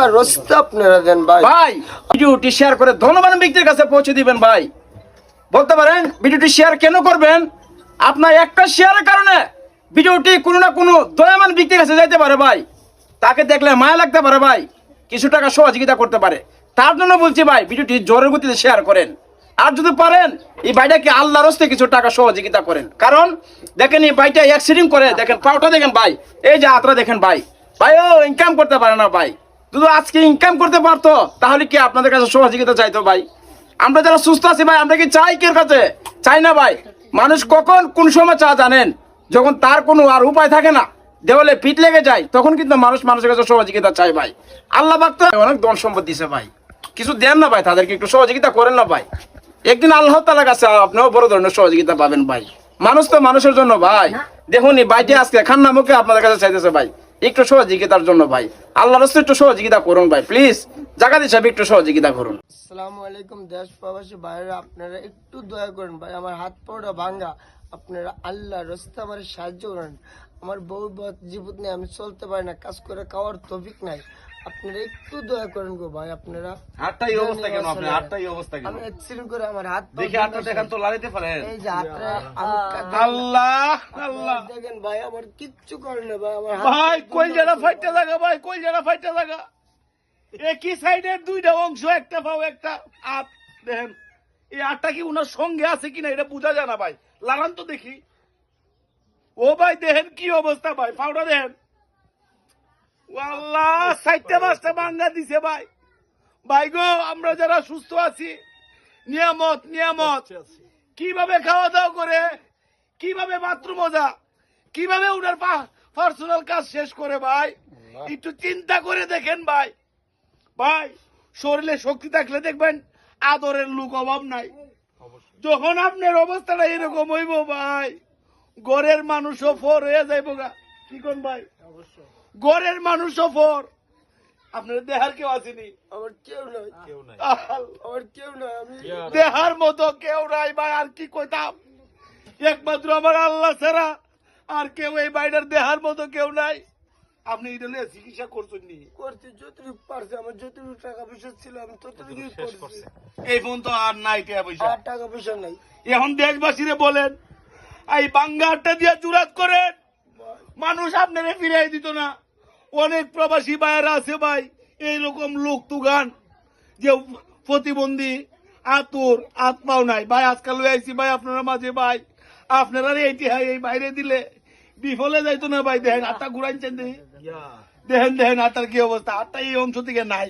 আল্লাহ রাস্তা আপনারা দেন ভাই। ভাই ভিডিওটি শেয়ার করে ধনবান ব্যক্তির কাছে পৌঁছে দিবেন ভাই। বলতে পারেন ভিডিওটি শেয়ার কেন করবেন? আপনার একটা শেয়ারের কারণে ভিডিওটি কোনো না কোনো দয়ামান ব্যক্তির কাছে যাইতে পারে ভাই। তাকে দেখলে মায়া লাগতে পারে ভাই, কিছু টাকা সহযোগিতা করতে পারে। তার জন্য বলছি ভাই ভিডিওটি জোরের গতিতে শেয়ার করেন। আর যদি পারেন এই ভাইটাকে আল্লাহর হস্তে কিছু টাকা সহযোগিতা করেন। কারণ দেখেন এই ভাইটা অ্যাক্সিডেন্ট করে, দেখেন পাওটা দেখেন ভাই, এই যে হাতটা দেখেন ভাই, ভাইও ইনকাম করতে পারে না ভাই। যদি আজকে ইনকাম করতে পারতো তাহলে কি আপনাদের কাছে সহযোগিতা চাইতো ভাই? আমরা যারা সুস্থ আছি ভাই, আমরা কি চাই কের কাছে? চাই না ভাই। মানুষ কখন কোন সময় চা জানেন? যখন তার কোনো আর উপায় থাকে না, দেওয়ালে পিঠ লেগে যায়, তখন কিন্তু মানুষ মানুষের কাছে সহযোগিতা চাই ভাই। আল্লাহ পাক তো অনেক ধন সম্পদ দিছে ভাই, কিছু দেন না ভাই, তাদেরকে একটু সহযোগিতা করেন না ভাই। একদিন আল্লাহ তাআলার কাছে আপনিও বড় ধরনের সহযোগিতা পাবেন ভাই। মানুষ তো মানুষের জন্য ভাই। দেখুন এই ভাইটি আজকে খান্না মুখে আপনাদের কাছে চাইতেছে ভাই, একটু সহযোগিতার জন্য ভাই। আল্লাহর রাস্তায় একটু সহযোগিতা করুন ভাই, প্লিজ। জাকাত হিসাবে একটু সহযোগিতা করুন। আসসালামু আলাইকুম দেশ প্রবাসী ভাইরা, আপনারা একটু দয়া করেন ভাই, আমার হাত পাটা ভাঙ্গা, আপনারা আল্লাহ রাস্তা আমার সাহায্য করেন। আমার বউ জীবন নিয়ে আমি চলতে পারি না, কাজ করে খাওয়ার তৌফিক নাই, আপনারা একটু দয়া করেন গো ভাই। আপনারা হাতটাই অবস্থা কেন? আপনি হাতটাই অবস্থা কেন? আমি অ্যাক্সিডেন্ট করে আমার হাত দেখি হাতটা দেখান তো, লাগাইতে পারেন? এই যে হাতটা আমি আল্লাহ আল্লাহ দেখেন ভাই, আমার কিচ্ছু করে না ভাই, আমার ভাই কই জায়গা ফাইটটা লাগা ভাই, কই জায়গা ফাইটটা লাগা। একই সাইডের দুইটা অংশ, একটা পাও একটা হাত দেখেন। এই হাতটা কি উনার সঙ্গে আছে কিনা এটা বোঝা যায় না ভাই, লাগান তো দেখি। ও ভাই দেখেন কি অবস্থা ভাই, পাউডার দেখেন। আল্লাহ সাইডটা মাছটা ভাঙ্গা দিছে ভাই। ভাই গো আমরা যারা সুস্থ আছি, নিয়ামত নিয়ামত, কিভাবে খাওয়া দাওয়া করে, কিভাবে বাথরুম মজা, কিভাবে উনার পার্সোনাল কাজ শেষ করে ভাই, একটু চিন্তা করে দেখেন ভাই। ভাই শরীরে শক্তি থাকলে দেখবেন আদরের লোক অভাব নাই। যখন আপনার অবস্থাটা এরকম হইব ভাই, গড়ের মানুষও ফর হয়ে যাইব গা। কি কোন ভাই? গড়ের মানুষও ফর। আপনার দেহার কেউ আসেনি? আমার কেউ নাই, আমার কেউ নাই, আমি দেহার মতো কেউ নাই ভাই। আর কি কইতাম, একমাত্র আমার আল্লাহ ছাড়া আর কেউ এই বাইরের দেহার মতো কেউ নাই। আপনি এটা নিয়ে চিকিৎসা করছেন নি? করছি যতটুকু পারছি, আমার যতটুকু টাকা পয়সা ছিল আমি ততটুকুই করছি। এই ফোন তো আর নাই টাকা পয়সা, আর টাকা পয়সা নাই। এখন দেশবাসীরে বলেন এই বাঙ্গারটা দিয়ে জুরাত করেন, মানুষ আপনারে ফিরাই দিত না। অনেক প্রবাসী ভাইয়েরা আছে ভাই এইরকম লোক তুগান, যে প্রতিবন্ধী, আতুর আত্মাও নাই ভাই। আজকাল লই আইছি ভাই আপনারা মাঝে ভাই, আপনারা এইটি এই বাইরে দিলে বিফলে যাইতো না ভাই। দেখেন আত্মা ঘুরাইছেন, দেখেন দেখেন আত্মার কি অবস্থা। আত্মা এই অংশ থেকে নাই।